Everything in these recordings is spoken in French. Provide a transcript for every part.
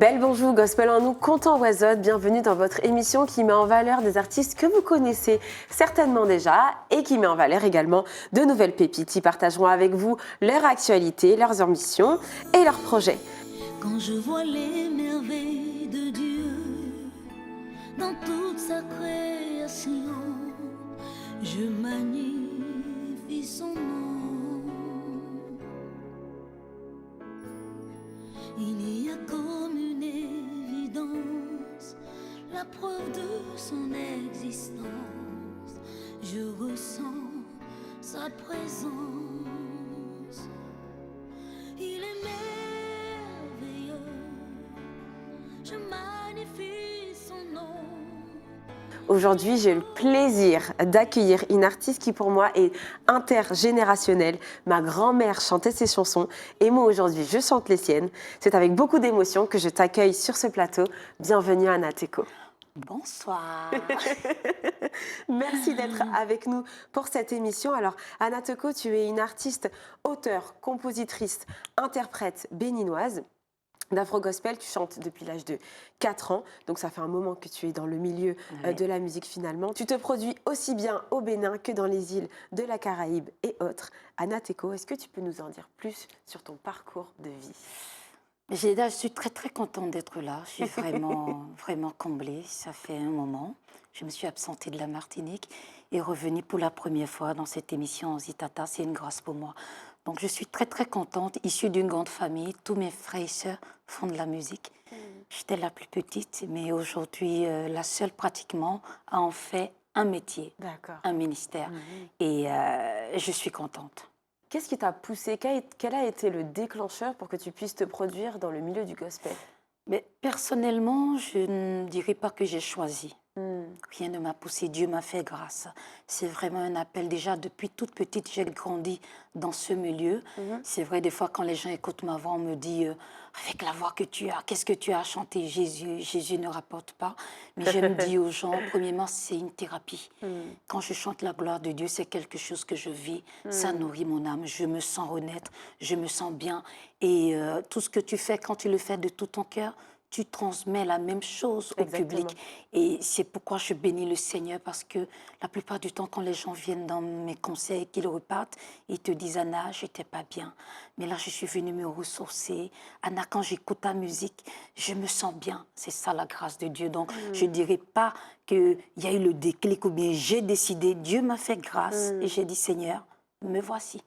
Belle bonjour, gospel en nous, content oisotte, bienvenue dans votre émission qui met en valeur des artistes que vous connaissez certainement déjà et qui met en valeur également de nouvelles pépites. Ils partageront avec vous leur actualité, leurs ambitions et leurs projets. Quand je vois les merveilles de Dieu dans toute sa création, je magnifie son nom. Il y a comme une évidence, la preuve de son existence. Je ressens sa présence. Il est merveilleux, je magnifie son nom. Aujourd'hui, j'ai le plaisir d'accueillir une artiste qui pour moi est intergénérationnelle. Ma grand-mère chantait ses chansons et moi aujourd'hui je chante les siennes. C'est avec beaucoup d'émotion que je t'accueille sur ce plateau. Bienvenue Anna Teco. Bonsoir. Merci d'être avec nous pour cette émission. Alors Anna Teco, tu es une artiste, auteure, compositrice, interprète béninoise. D'afro-gospel, tu chantes depuis l'âge de 4 ans, donc ça fait un moment que tu es dans le milieu de la musique finalement. Tu te produis aussi bien au Bénin que dans les îles de la Caraïbe et autres. Anna Teco, est-ce que tu peux nous en dire plus sur ton parcours de vie ? Je suis très contente d'être là. Je suis vraiment comblée. Ça fait un moment. Je me suis absentée de la Martinique et revenue pour la première fois dans cette émission Zitata. C'est une grâce pour moi. Donc je suis très contente, issue d'une grande famille. Tous mes frères et sœurs font de la musique. J'étais la plus petite, mais aujourd'hui la seule pratiquement à en fait un métier, un ministère. Et je suis contente. Qu'est-ce qui t'a poussé ? Quel a été le déclencheur pour que tu puisses te produire dans le milieu du gospel ? Mais personnellement, je ne dirais pas que j'ai choisi. Rien ne m'a poussé, Dieu m'a fait grâce. C'est vraiment un appel. Déjà, depuis toute petite, j'ai grandi dans ce milieu. C'est vrai, des fois, quand les gens écoutent ma voix, on me dit avec la voix que tu as, qu'est-ce que tu as chanté ? Jésus ne rapporte pas. Mais je me dis aux gens, premièrement, c'est une thérapie. Quand je chante la gloire de Dieu, c'est quelque chose que je vis. Ça nourrit mon âme. Je me sens honnête, je me sens bien. Et tout ce que tu fais, quand tu le fais de tout ton cœur, tu transmets la même chose au public. Et c'est pourquoi je bénis le Seigneur, parce que la plupart du temps, quand les gens viennent dans mes conseils, qu'ils repartent, ils te disent « Anna, je n'étais pas bien. Mais là, je suis venue me ressourcer. Anna, quand j'écoute ta musique, je me sens bien. » C'est ça la grâce de Dieu. Donc, je ne dirais pas qu'il y a eu le déclic ou bien j'ai décidé. Dieu m'a fait grâce et j'ai dit « Seigneur, me voici. »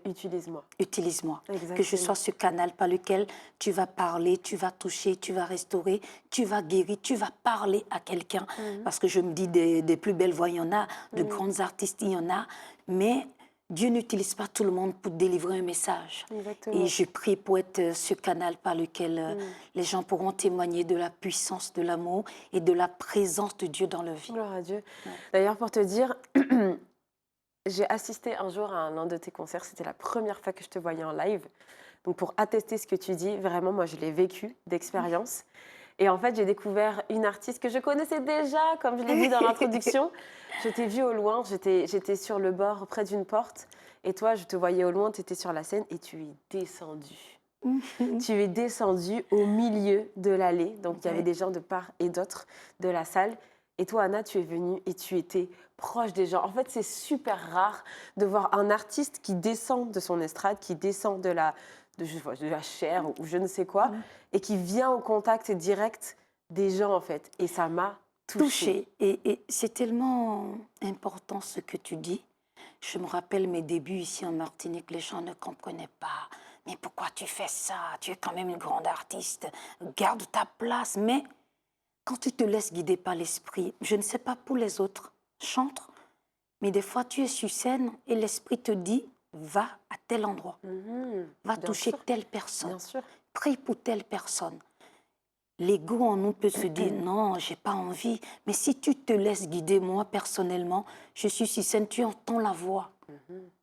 Utilise-moi. Utilise-moi. Que je sois ce canal par lequel tu vas parler, tu vas toucher, tu vas restaurer, tu vas guérir, tu vas parler à quelqu'un. Parce que je me dis, des plus belles voix, il y en a, de grands artistes, il y en a. Mais Dieu n'utilise pas tout le monde pour délivrer un message. Et je prie pour être ce canal par lequel les gens pourront témoigner de la puissance de l'amour et de la présence de Dieu dans leur vie. Gloire à Dieu. Ouais. D'ailleurs, pour te dire... J'ai assisté un jour à l'un de tes concerts, c'était la première fois que je te voyais en live. Donc pour attester ce que tu dis, vraiment, moi je l'ai vécu d'expérience. Et en fait, j'ai découvert une artiste que je connaissais déjà, comme je l'ai dit dans l'introduction. Je t'ai vue au loin, j'étais sur le bord, près d'une porte. Et toi, je te voyais au loin, tu étais sur la scène et tu es descendue. Tu es descendue au milieu de l'allée. Donc il y avait des gens de part et d'autre de la salle. Et toi, Anna, tu es venue et tu étais proche des gens. En fait, c'est super rare de voir un artiste qui descend de son estrade, qui descend de la chair ou je ne sais quoi, et qui vient au contact direct des gens, en fait. Et ça m'a touchée. Et c'est tellement important ce que tu dis. Je me rappelle mes débuts ici en Martinique, les gens ne comprenaient pas. Mais pourquoi tu fais ça? Tu es quand même une grande artiste. Garde ta place. Mais... quand tu te laisses guider par l'esprit, je ne sais pas pour les autres, chante, mais des fois tu es sur scène et l'esprit te dit, va à tel endroit, va toucher telle personne, prie pour telle personne. L'ego en nous peut se dire, non, j'ai pas envie, mais si tu te laisses guider, moi personnellement, je suis sur scène, tu entends la voix.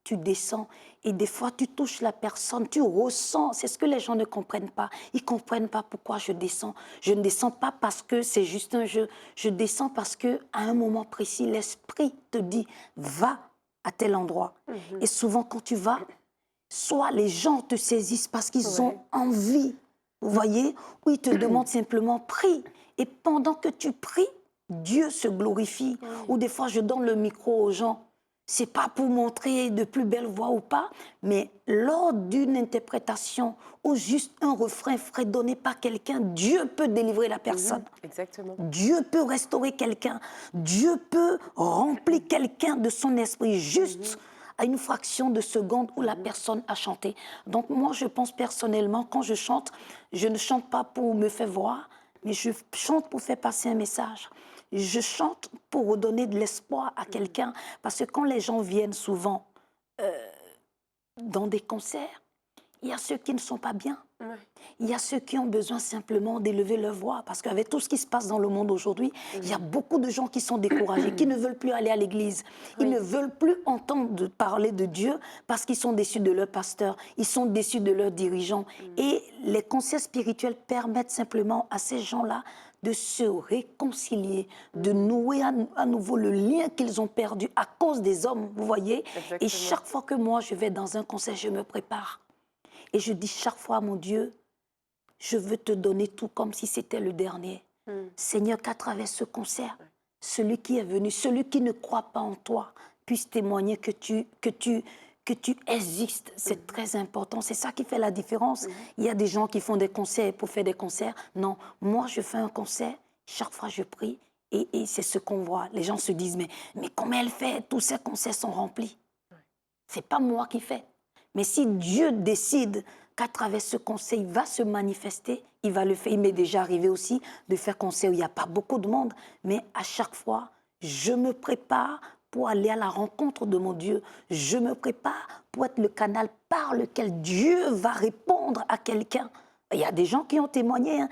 Tu descends et des fois tu touches la personne, tu ressens, c'est ce que les gens ne comprennent pas. Ils ne comprennent pas pourquoi je descends. Je ne descends pas parce que c'est juste un jeu, je descends parce qu'à un moment précis, l'esprit te dit, va à tel endroit. Et souvent quand tu vas, soit les gens te saisissent parce qu'ils ont envie vous voyez, où il te demande simplement prie. Et pendant que tu pries, Dieu se glorifie. Ou des fois, je donne le micro aux gens. C'est pas pour montrer de plus belles voix ou pas, mais lors d'une interprétation ou juste un refrain fredonné par quelqu'un, Dieu peut délivrer la personne. Exactement. Dieu peut restaurer quelqu'un. Dieu peut remplir quelqu'un de son esprit juste à une fraction de seconde où la personne a chanté. Donc moi, je pense personnellement, quand je ne chante pas pour me faire voir, mais je chante pour faire passer un message. Je chante pour redonner de l'espoir à quelqu'un. Parce que quand les gens viennent souvent dans des concerts, il y a ceux qui ne sont pas bien. Il y a ceux qui ont besoin simplement d'élever leur voix. Parce qu'avec tout ce qui se passe dans le monde aujourd'hui, il y a beaucoup de gens qui sont découragés, qui ne veulent plus aller à l'église. Ils ne veulent plus entendre parler de Dieu parce qu'ils sont déçus de leur pasteur, ils sont déçus de leurs dirigeants. Et les concerts spirituels permettent simplement à ces gens-là de se réconcilier, de nouer à nouveau le lien qu'ils ont perdu à cause des hommes, vous voyez. Exactement. Et chaque fois que moi, je vais dans un concert, je me prépare. Et je dis chaque fois, mon Dieu, je veux te donner tout comme si c'était le dernier. Seigneur, qu'à travers ce concert, celui qui est venu, celui qui ne croit pas en toi, puisse témoigner que tu existes. C'est très important. C'est ça qui fait la différence. Il y a des gens qui font des concerts pour faire des concerts. Non, moi, je fais un concert, chaque fois je prie, et c'est ce qu'on voit. Les gens se disent, mais comment elle fait? Tous ces concerts sont remplis. C'est pas moi qui fais. Mais si Dieu décide qu'à travers ce concert, il va se manifester, il va le faire. Il m'est déjà arrivé aussi de faire concert où il n'y a pas beaucoup de monde, mais à chaque fois, je me prépare pour aller à la rencontre de mon Dieu. Je me prépare pour être le canal par lequel Dieu va répondre à quelqu'un. Il y a des gens qui ont témoigné. Hein.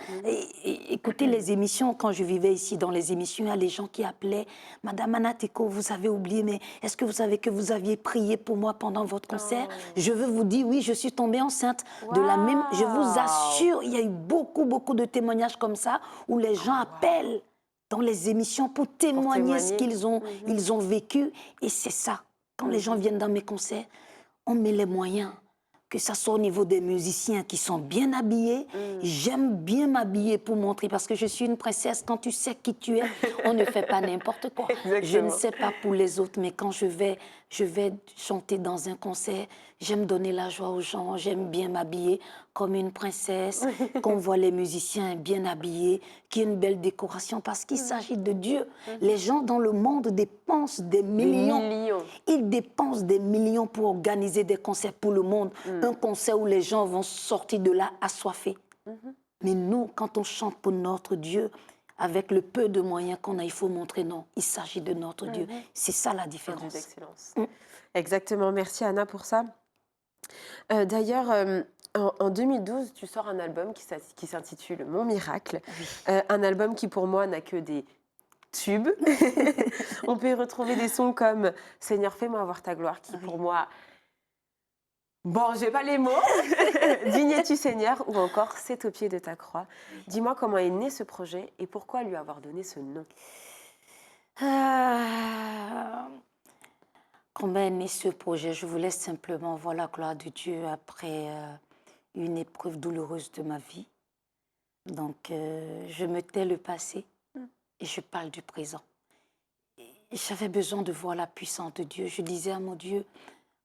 Écoutez les émissions, quand je vivais ici dans les émissions, il y a les gens qui appelaient « Madame Anateko, vous avez oublié, mais est-ce que vous savez que vous aviez prié pour moi pendant votre concert ?» Je veux vous dire, oui, je suis tombée enceinte. De la même, je vous assure, il y a eu beaucoup de témoignages comme ça où les gens appellent dans les émissions pour témoigner ce qu'ils ont vécu. Et c'est ça. Quand les gens viennent dans mes concerts, on met les moyens. Que ça soit au niveau des musiciens qui sont bien habillés. J'aime bien m'habiller pour montrer, parce que je suis une princesse. Quand tu sais qui tu es, on ne fait pas n'importe quoi. Exactement. Je ne sais pas pour les autres, mais quand je vais chanter dans un concert, j'aime donner la joie aux gens, j'aime bien m'habiller comme une princesse, qu'on voit les musiciens bien habillés, qu'il y ait une belle décoration, parce qu'il s'agit de Dieu. Les gens dans le monde dépensent des millions. Ils dépensent des millions pour organiser des concerts pour le monde. Un concert où les gens vont sortir de là assoiffés. Mais nous, quand on chante pour notre Dieu, avec le peu de moyens qu'on a, il faut montrer non, il s'agit de notre Dieu. C'est ça la différence. Dieu d'excellence. Exactement, merci Anna pour ça. D'ailleurs, en 2012, tu sors un album qui s'intitule Mon Miracle. Un album qui pour moi n'a que des tubes. On peut y retrouver des sons comme Seigneur, fais-moi voir ta gloire, qui pour moi... Bon, j'ai pas les mots. Digne es-tu Seigneur, ou encore C'est au pied de ta croix. Dis-moi comment est né ce projet et pourquoi lui avoir donné ce nom. Comment est né ce projet? Je voulais simplement voir la gloire de Dieu après une épreuve douloureuse de ma vie. Donc, je me tais le passé et je parle du présent. J'avais besoin de voir la puissance de Dieu. Je disais à mon Dieu,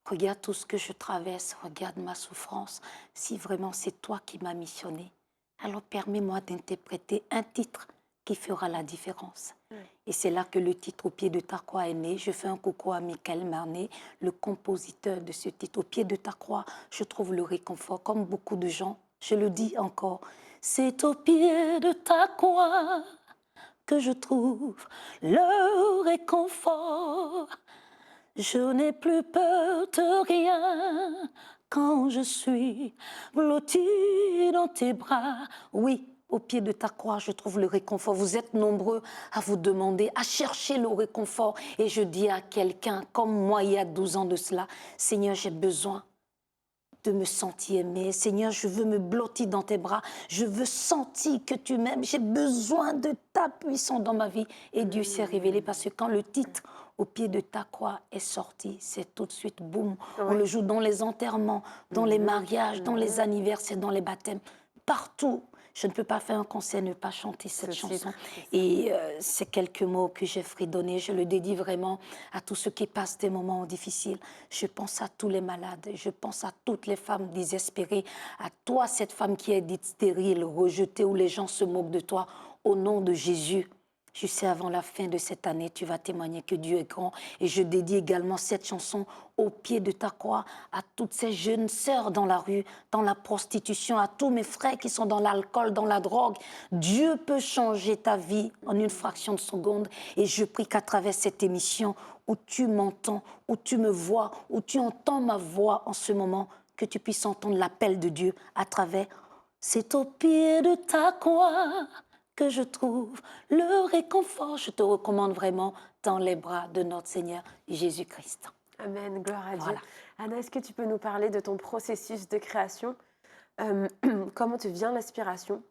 regarde tout ce que je traverse, regarde ma souffrance. Si vraiment c'est toi qui m'as missionné, alors permets-moi d'interpréter un titre qui fera la différence. Et c'est là que le titre Au pied de ta croix est né. Je fais un coucou à Michael Marnet, le compositeur de ce titre. Au pied de ta croix, je trouve le réconfort. Comme beaucoup de gens, je le dis encore, c'est au pied de ta croix que je trouve le réconfort. Je n'ai plus peur de rien quand je suis blottie dans tes bras. Oui, au pied de ta croix, je trouve le réconfort. Vous êtes nombreux à vous demander, à chercher le réconfort. Et je dis à quelqu'un, comme moi il y a 12 ans de cela, Seigneur, j'ai besoin de me sentir aimé. Seigneur, je veux me blottir dans tes bras. Je veux sentir que tu m'aimes. J'ai besoin de ta puissance dans ma vie. Et Dieu s'est révélé parce que quand le titre Au pied de ta croix est sorti, c'est tout de suite boum. On le joue dans les enterrements, dans les mariages, dans les anniversaires, dans les baptêmes. partout. Je ne peux pas faire un concert et ne pas chanter cette chanson. Et c'est quelques mots que j'ai fredonnés. Je le dédie vraiment à tous ceux qui passent des moments difficiles. Je pense à tous les malades. Je pense à toutes les femmes désespérées. À toi, cette femme qui est dite stérile, rejetée, où les gens se moquent de toi. Au nom de Jésus, je sais, avant la fin de cette année, tu vas témoigner que Dieu est grand. Et je dédie également cette chanson au pied de ta croix à toutes ces jeunes sœurs dans la rue, dans la prostitution, à tous mes frères qui sont dans l'alcool, dans la drogue. Dieu peut changer ta vie en une fraction de seconde. Et je prie qu'à travers cette émission où tu m'entends, où tu me vois, où tu entends ma voix en ce moment, que tu puisses entendre l'appel de Dieu à travers. C'est au pied de ta croix que je trouve le réconfort. Je te recommande vraiment dans les bras de notre Seigneur Jésus-Christ. Amen, gloire à Dieu. Voilà. Anna, est-ce que tu peux nous parler de ton processus de création? Comment te vient l'inspiration?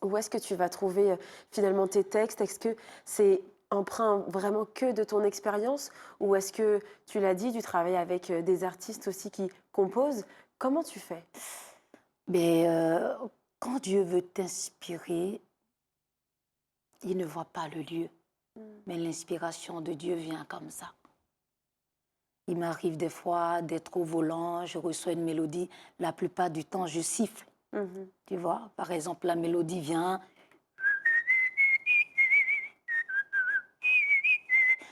Où est-ce que tu vas trouver finalement tes textes? Est-ce que c'est emprunt vraiment que de ton expérience? Ou est-ce que, tu l'as dit, tu travailles avec des artistes aussi qui composent? Comment tu fais? Mais quand Dieu veut t'inspirer, il ne voit pas le lieu. Mais l'inspiration de Dieu vient comme ça. Il m'arrive des fois d'être au volant, je reçois une mélodie. La plupart du temps, je siffle. Tu vois, par exemple, la mélodie vient.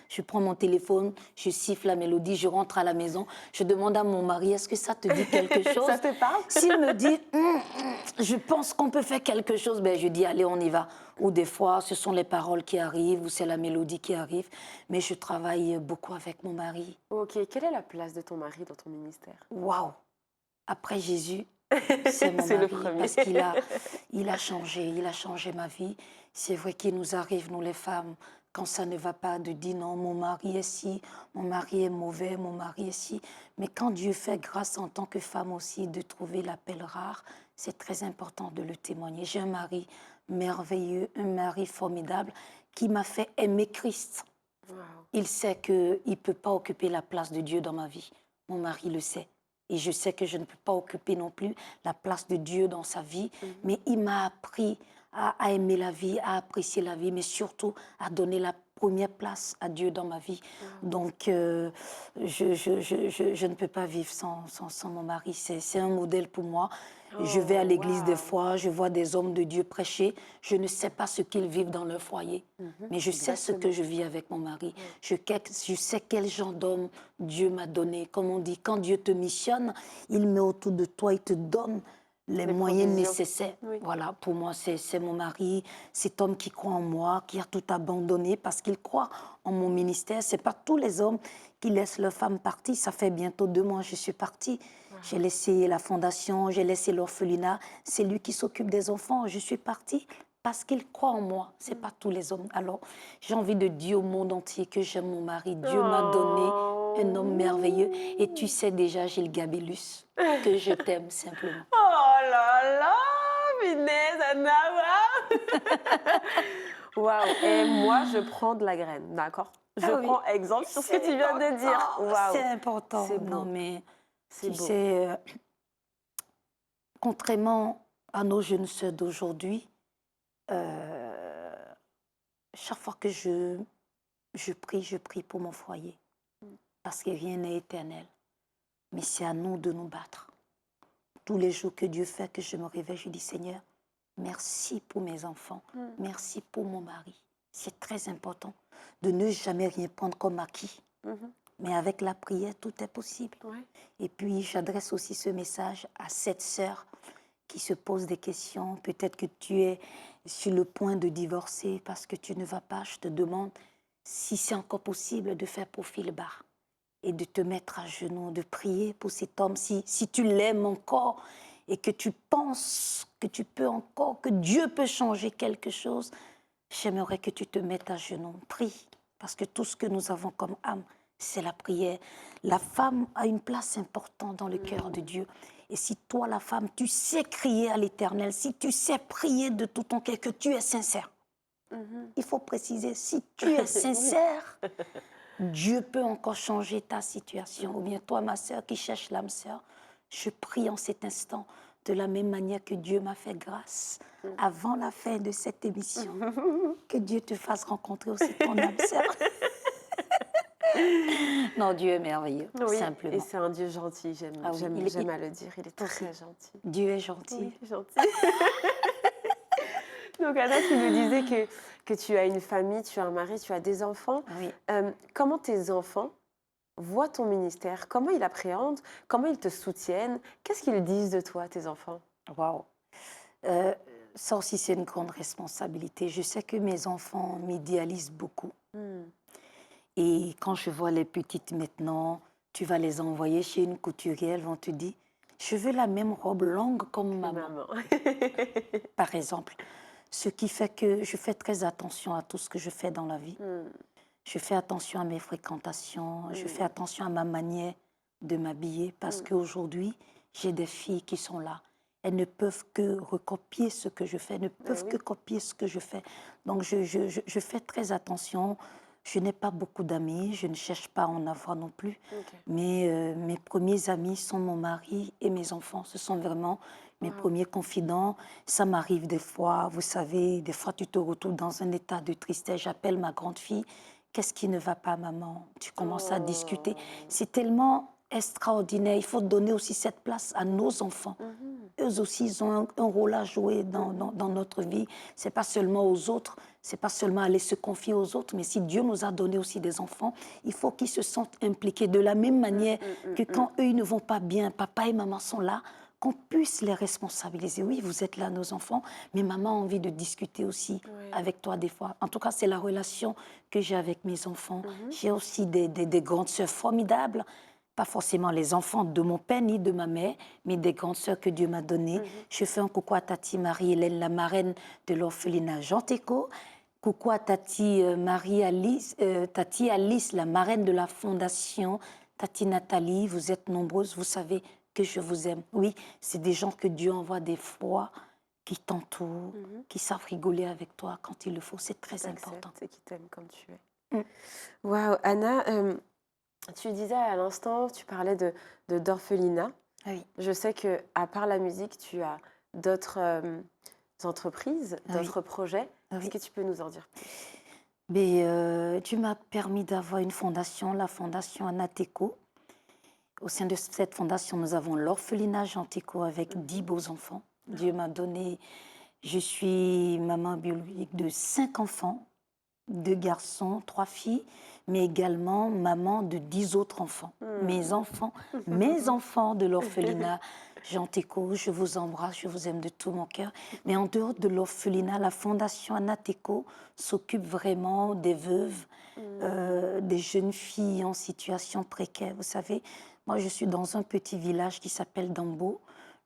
Je prends mon téléphone, je siffle la mélodie, je rentre à la maison, je demande à mon mari, est-ce que ça te dit quelque chose? Ça te parle? S'il me dit, je pense qu'on peut faire quelque chose, ben je dis, allez, on y va. Ou des fois, ce sont les paroles qui arrivent, ou c'est la mélodie qui arrive. Mais je travaille beaucoup avec mon mari. Ok, quelle est la place de ton mari dans ton ministère? Waouh! Après Jésus, c'est mon C'est le mari, premier. parce il a changé ma vie. C'est vrai qu'il nous arrive, nous les femmes, quand ça ne va pas, de dire non, mon mari est ci, mon mari est mauvais, mon mari est ci. Mais quand Dieu fait grâce en tant que femme aussi de trouver l'appel rare, c'est très important de le témoigner. J'ai un mari merveilleux, un mari formidable qui m'a fait aimer Christ. Wow. Il sait qu'il ne peut pas occuper la place de Dieu dans ma vie. Mon mari le sait. Et je sais que je ne peux pas occuper non plus la place de Dieu dans sa vie. Mais il m'a appris à aimer la vie, à apprécier la vie, mais surtout à donner la première place à Dieu dans ma vie. Donc, je ne peux pas vivre sans mon mari. C'est un modèle pour moi. Je vais à l'église des fois, je vois des hommes de Dieu prêcher. Je ne sais pas ce qu'ils vivent dans leur foyer, mais je sais ce que je vis avec mon mari. Je sais quel genre d'homme Dieu m'a donné. Comme on dit, quand Dieu te missionne, il met autour de toi, il te donne les moyens nécessaires. Oui. Voilà, pour moi, c'est mon mari, cet homme qui croit en moi, qui a tout abandonné parce qu'il croit en mon ministère. Ce n'est pas tous les hommes qui laissent leur femme partir. Ça fait bientôt 2 mois que je suis partie. J'ai laissé la fondation, j'ai laissé l'orphelinat. C'est lui qui s'occupe des enfants. Je suis partie parce qu'il croit en moi. Ce n'est pas tous les hommes. Alors, j'ai envie de dire au monde entier que j'aime mon mari. Dieu m'a donné un homme merveilleux. Et tu sais déjà, Gilles Gabellus, que je t'aime simplement. Oh là là, Inès, Anna, waouh! Waouh! Et moi, je prends de la graine, d'accord? Je prends exemple sur ce que tu viens de dire. Waouh! C'est important. C'est beau. Non, mais C'est tu beau. sais, contrairement à nos jeunes sœurs d'aujourd'hui, chaque fois que je prie pour mon foyer. Parce que rien n'est éternel. Mais c'est à nous de nous battre. Tous les jours que Dieu fait que je me réveille, je dis Seigneur, merci pour mes enfants, merci pour mon mari. C'est très important de ne jamais rien prendre comme acquis. Mais avec la prière, tout est possible. Ouais. Et puis, j'adresse aussi ce message à cette sœur qui se pose des questions. Peut-être que tu es sur le point de divorcer parce que tu ne vas pas. Je te demande si c'est encore possible de faire profil bas et de te mettre à genoux, de prier pour cet homme. Si tu l'aimes encore et que tu penses que tu peux encore, que Dieu peut changer quelque chose, j'aimerais que tu te mettes à genoux. Prie, parce que tout ce que nous avons comme âme, c'est la prière. La femme a une place importante dans le cœur de Dieu. Et si toi, la femme, tu sais crier à l'Éternel, si tu sais prier de tout ton cœur, que tu es sincère, il faut préciser, si tu es sincère, Dieu peut encore changer ta situation. Ou bien toi, ma sœur, qui cherche l'âme sœur, je prie en cet instant de la même manière que Dieu m'a fait grâce avant la fin de cette émission. Que Dieu te fasse rencontrer aussi ton âme sœur. Non, Dieu est merveilleux, Oui, et simplement. c'est un Dieu gentil, j'aime Ah oui, j'aime à le dire, il est très gentil. Dieu est gentil. Oui, gentil. Donc Anna, tu nous disais que tu as une famille, tu as un mari, tu as des enfants. Oui. Comment tes enfants voient ton ministère? Comment ils appréhendent? Comment ils te soutiennent? Qu'est-ce qu'ils disent de toi, tes enfants? Waouh. Ça aussi, c'est une grande responsabilité. Je sais que mes enfants m'idéalisent beaucoup. Et quand je vois les petites maintenant, tu vas les envoyer chez une couturière, elles vont te dire, je veux la même robe longue comme maman, Maman. par exemple. Ce qui fait que je fais très attention à tout ce que je fais dans la vie. Je fais attention à mes fréquentations, je fais attention à ma manière de m'habiller parce qu'aujourd'hui, j'ai des filles qui sont là. Elles ne peuvent que recopier ce que je fais, ne peuvent que copier ce que je fais. Donc, je fais très attention. Je n'ai pas beaucoup d'amis, je ne cherche pas à en avoir non plus. Mais mes premiers amis sont mon mari et mes enfants. Ce sont vraiment mes premiers confidents. Ça m'arrive des fois, vous savez, des fois tu te retrouves dans un état de tristesse. J'appelle ma grande fille. Qu'est-ce qui ne va pas, maman? Tu commences à discuter. C'est tellement extraordinaire. Il faut donner aussi cette place à nos enfants. Eux aussi, ils ont un rôle à jouer dans notre vie. Ce n'est pas seulement aux autres, ce n'est pas seulement aller se confier aux autres, mais si Dieu nous a donné aussi des enfants, il faut qu'ils se sentent impliqués de la même manière que quand eux ils ne vont pas bien, papa et maman sont là, qu'on puisse les responsabiliser. Oui, vous êtes là, nos enfants, mais maman a envie de discuter aussi avec toi des fois. En tout cas, c'est la relation que j'ai avec mes enfants. J'ai aussi des grandes sœurs formidables, pas forcément les enfants de mon père ni de ma mère, mais des grandes sœurs que Dieu m'a données. Je fais un coucou à Tati Marie-Hélène, la marraine de l'orphelinat Jean Téco. Coucou à Tati Marie-Alice, Tati Alice, la marraine de la fondation. Tati Nathalie, vous êtes nombreuses, vous savez que je vous aime. Oui, c'est des gens que Dieu envoie des fois, qui t'entourent, qui savent rigoler avec toi quand il le faut. C'est très important. Et qui t'aiment comme tu es. Waouh, Anna, tu disais à l'instant, tu parlais d'orphelinat. Oui. Je sais que à part la musique, tu as d'autres entreprises, d'autres projets. Est-ce que tu peux nous en dire plus? Mais, Dieu m'a permis d'avoir une fondation, la fondation Anateco. Au sein de cette fondation, nous avons l'orphelinat Jean Téco avec 10 beaux enfants. Dieu m'a donné, je suis maman biologique de 5 enfants, 2 garçons, 3 filles, mais également maman de 10 autres enfants. Mes enfants de l'orphelinat Jean Téco, je vous embrasse, je vous aime de tout mon cœur. Mais en dehors de l'orphelinat, la fondation Anateco s'occupe vraiment des veuves, des jeunes filles en situation précaire. Vous savez, moi je suis dans un petit village qui s'appelle Dambo.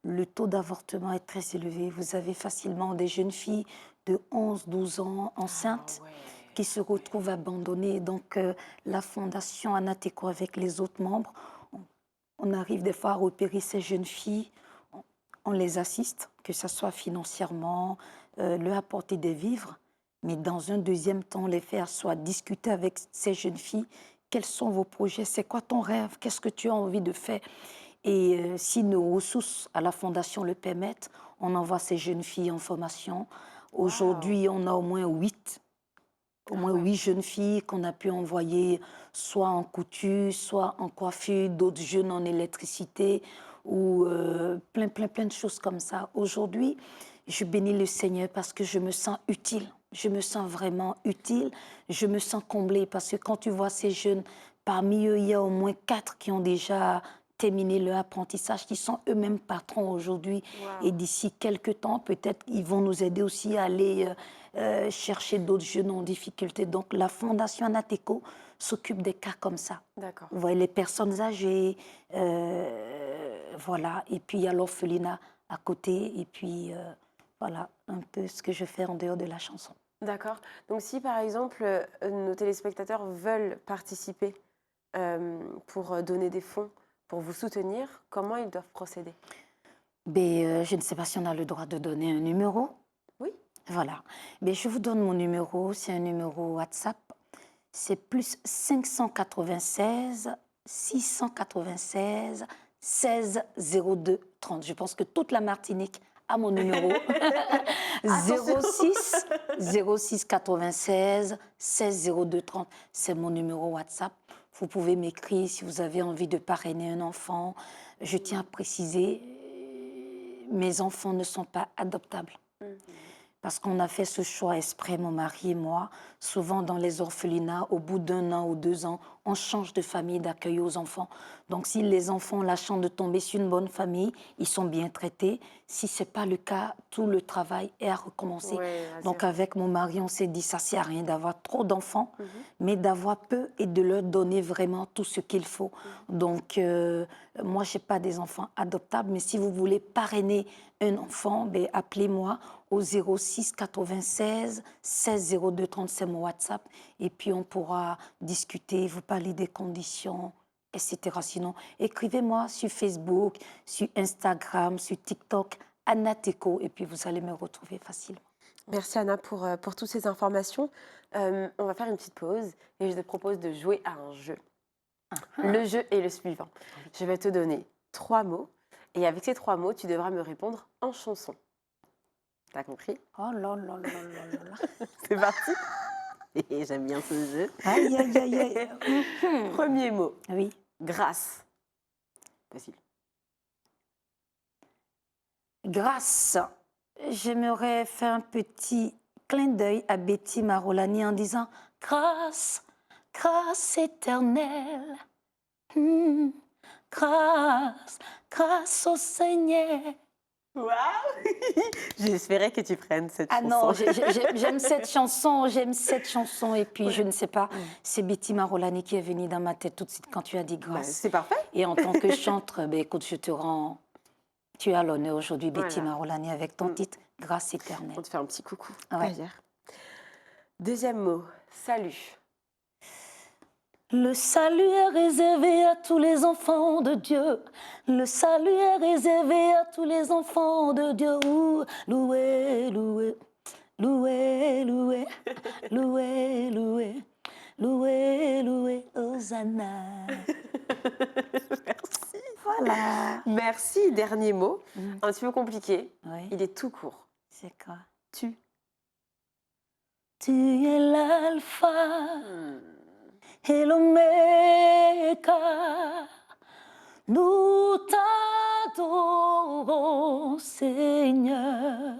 Le taux d'avortement est très élevé. Vous avez facilement des jeunes filles de 11, 12 ans enceintes qui se retrouvent abandonnées. Donc, la fondation Anateco avec les autres membres, on arrive des fois à repérer ces jeunes filles, on les assiste, que ce soit financièrement, leur apporter des vivres, mais dans un deuxième temps, les faire soit discuter avec ces jeunes filles, quels sont vos projets, c'est quoi ton rêve, qu'est-ce que tu as envie de faire. Et si nos ressources à la fondation le permettent, on envoie ces jeunes filles en formation. Aujourd'hui, on a au moins 8 jeunes filles qu'on a pu envoyer soit en couture, soit en coiffure, d'autres jeunes en électricité ou plein de choses comme ça. Aujourd'hui, je bénis le Seigneur parce que je me sens utile. Je me sens vraiment utile. Je me sens comblée parce que quand tu vois ces jeunes, parmi eux, il y a au moins 4 qui ont déjà terminé leur apprentissage, qui sont eux-mêmes patrons aujourd'hui. Et d'ici quelques temps, peut-être, ils vont nous aider aussi à aller chercher d'autres jeunes en difficulté. Donc, la Fondation Anateco s'occupe des cas comme ça. D'accord. Vous voyez, les personnes âgées, voilà. Et puis, il y a l'orphelinat à côté. Et puis, voilà, un peu ce que je fais en dehors de la chanson. D'accord. Donc, si par exemple, nos téléspectateurs veulent participer pour donner des fonds, pour vous soutenir, comment ils doivent procéder? Mais, je ne sais pas si on a le droit de donner un numéro. Oui. Voilà. Mais je vous donne mon numéro, c'est un numéro WhatsApp. C'est plus 596 696 16 02 30. Je pense que toute la Martinique a mon numéro. 06 06 96 16 02 30. C'est mon numéro WhatsApp. Vous pouvez m'écrire si vous avez envie de parrainer un enfant. Je tiens à préciser, mes enfants ne sont pas adoptables. Parce qu'on a fait ce choix exprès, mon mari et moi. Souvent, dans les orphelinats, au bout d'1 an ou 2 ans, on change de famille d'accueil aux enfants. Donc, si les enfants ont la chance de tomber sur une bonne famille, ils sont bien traités. Si ce n'est pas le cas, tout le travail est à recommencer. Ouais, Donc, avec mon mari, on s'est dit, ça ne sert à rien d'avoir trop d'enfants, mais d'avoir peu et de leur donner vraiment tout ce qu'il faut. Donc, moi, je n'ai pas des enfants adoptables, mais si vous voulez parrainer un enfant, ben, appelez-moi au 06 96 16 02 30, c'est mon WhatsApp. Et puis, on pourra discuter, vous parler des conditions, etc. Sinon, écrivez-moi sur Facebook, sur Instagram, sur TikTok, Anna Teco, et puis vous allez me retrouver facilement. Merci Anna pour toutes ces informations. On va faire une petite pause et je te propose de jouer à un jeu. Le jeu est le suivant. Je vais te donner 3 mots et avec ces 3 mots, tu devras me répondre en chanson. T'as compris? Oh là là là là là là. C'est parti. J'aime bien ce jeu. Aïe, aïe, aïe, aïe. Premier mot, Oui. grâce. Facile. Grâce. J'aimerais faire un petit clin d'œil à Betty Marolani en disant grâce, grâce éternelle. Grâce, grâce au Seigneur. Waouh. J'espérais que tu prennes cette Ah chanson. non, j'aime cette chanson, et puis je ne sais pas, c'est Betty Marolani qui est venue dans ma tête tout de suite quand tu as dit grâce. C'est parfait. Et en tant que chantre, ben, écoute, tu as l'honneur aujourd'hui, Betty Voilà. Marolani, avec ton titre Grâce éternelle. On te fait un petit coucou. Ouais. D'ailleurs. Deuxième mot, salut. Le salut est réservé à tous les enfants de Dieu. Le salut est réservé à tous les enfants de Dieu. Ouh, loué, loué, loué, loué, loué, loué, loué, loué, Hosanna. Merci. Voilà. Merci. Dernier mot, un petit peu compliqué. Oui, Il est tout court. c'est quoi? Tu. Tu es l'alpha et l'oméga. Nous t'adorons, Seigneur.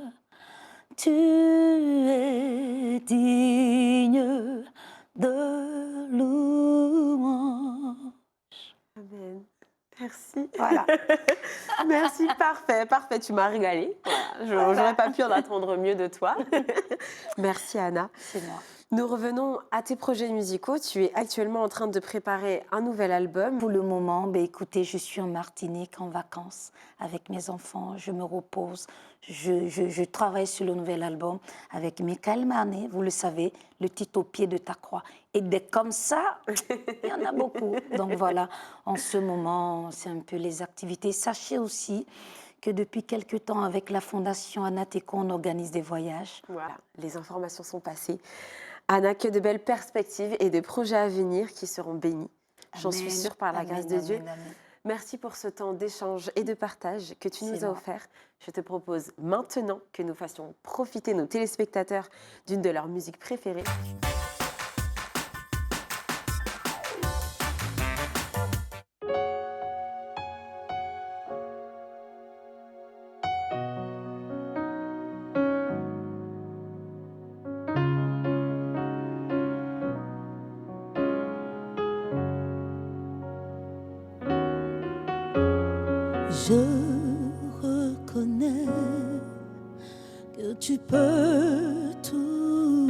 Tu es digne de louange. Amen. Merci. Voilà. Merci, parfait, parfait. Tu m'as régalé. Voilà. J'aurais pas pu en attendre mieux de toi. Merci Anna. C'est moi. Nous revenons à tes projets musicaux. Tu es actuellement en train de préparer un nouvel album. Pour le moment, ben, écoutez, je suis en Martinique en vacances avec mes enfants. Je me repose. Je travaille sur le nouvel album avec Michael Marnet, vous le savez, le titre Au pied de ta croix. Et dès comme ça, il y en a beaucoup. Donc voilà, en ce moment, c'est un peu les activités. Sachez aussi que depuis quelque temps, avec la Fondation Anna Teco, on organise des voyages. Voilà, les informations sont passées. Anna, que de belles perspectives et de projets à venir qui seront bénis. J'en suis Amen, sûre par la grâce de amen, Dieu. amen, amen. Merci pour ce temps d'échange et de partage que tu nous C'est as moi. offert. Je te propose maintenant que nous fassions profiter nos téléspectateurs d'une de leurs musiques préférées. Je reconnais que tu peux tout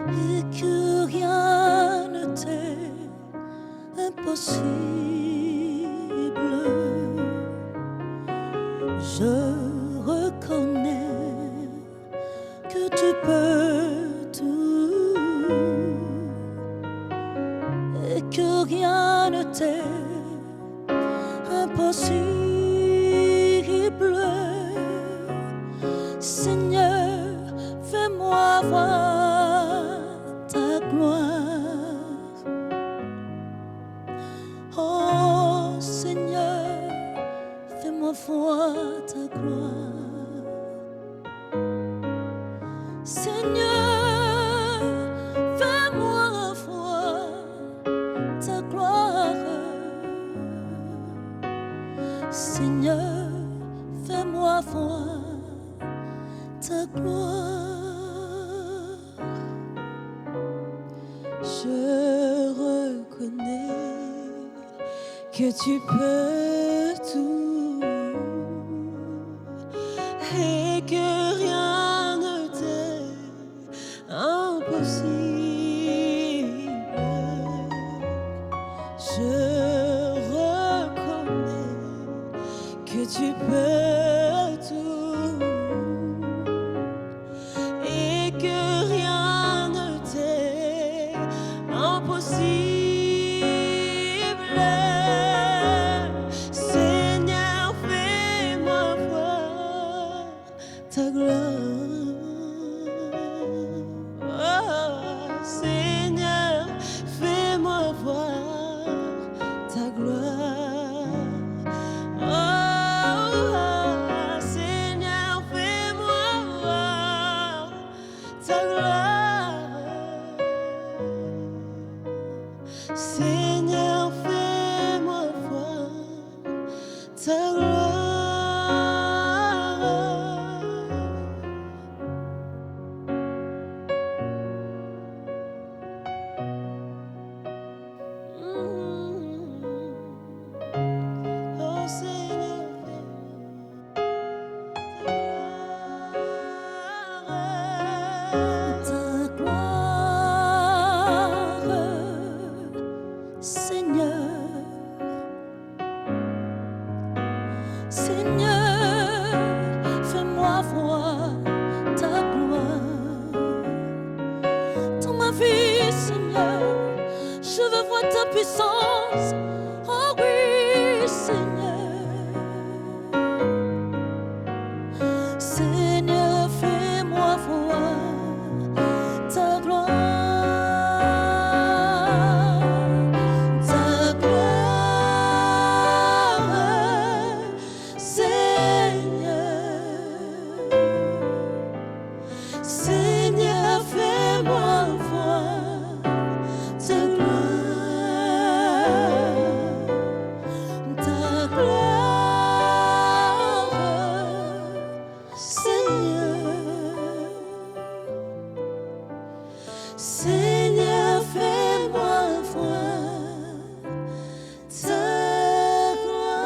et que rien ne t'est impossible. Je reconnais que tu peux tout et que rien ne t'est impossible. Seigneur, fais-moi voir ta gloire. Oh, Seigneur, fais-moi voir ta gloire. Je reconnais que tu peux tout et que rien ne t'est impossible. Je reconnais que tu peux tout et que rien ne t'est impossible. Seigneur, fais-moi voir ta gloire. Oh, Seigneur, fais-moi voir ta gloire. Oh, Seigneur, fais-moi voir ta gloire. Seigneur, fais-moi voir ta gloire. Oh Seigneur, ta gloire, Seigneur, Seigneur, fais-moi voir ta gloire dans ma vie, Seigneur. Je veux voir ta puissance. Oh oui, Seigneur. Seigneur, fais-moi voir ta gloire. Ta gloire, Seigneur. Seigneur, fais-moi voir ta gloire. Ta gloire, Seigneur. Seigneur, fais-moi voir ta gloire.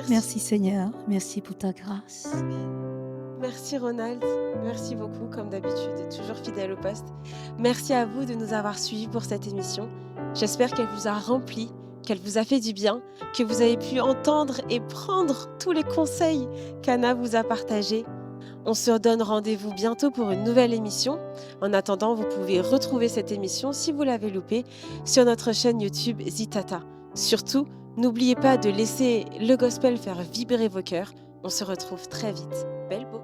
Merci Seigneur, merci pour ta grâce. Merci Ronald, merci beaucoup comme d'habitude, toujours fidèle au poste. Merci à vous de nous avoir suivis pour cette émission. J'espère qu'elle vous a rempli, qu'elle vous a fait du bien, que vous avez pu entendre et prendre tous les conseils qu'Anna vous a partagés. On se donne rendez-vous bientôt pour une nouvelle émission. En attendant, vous pouvez retrouver cette émission si vous l'avez loupée sur notre chaîne YouTube Zitata. Surtout, n'oubliez pas de laisser le gospel faire vibrer vos cœurs. On se retrouve très vite. Belle beau.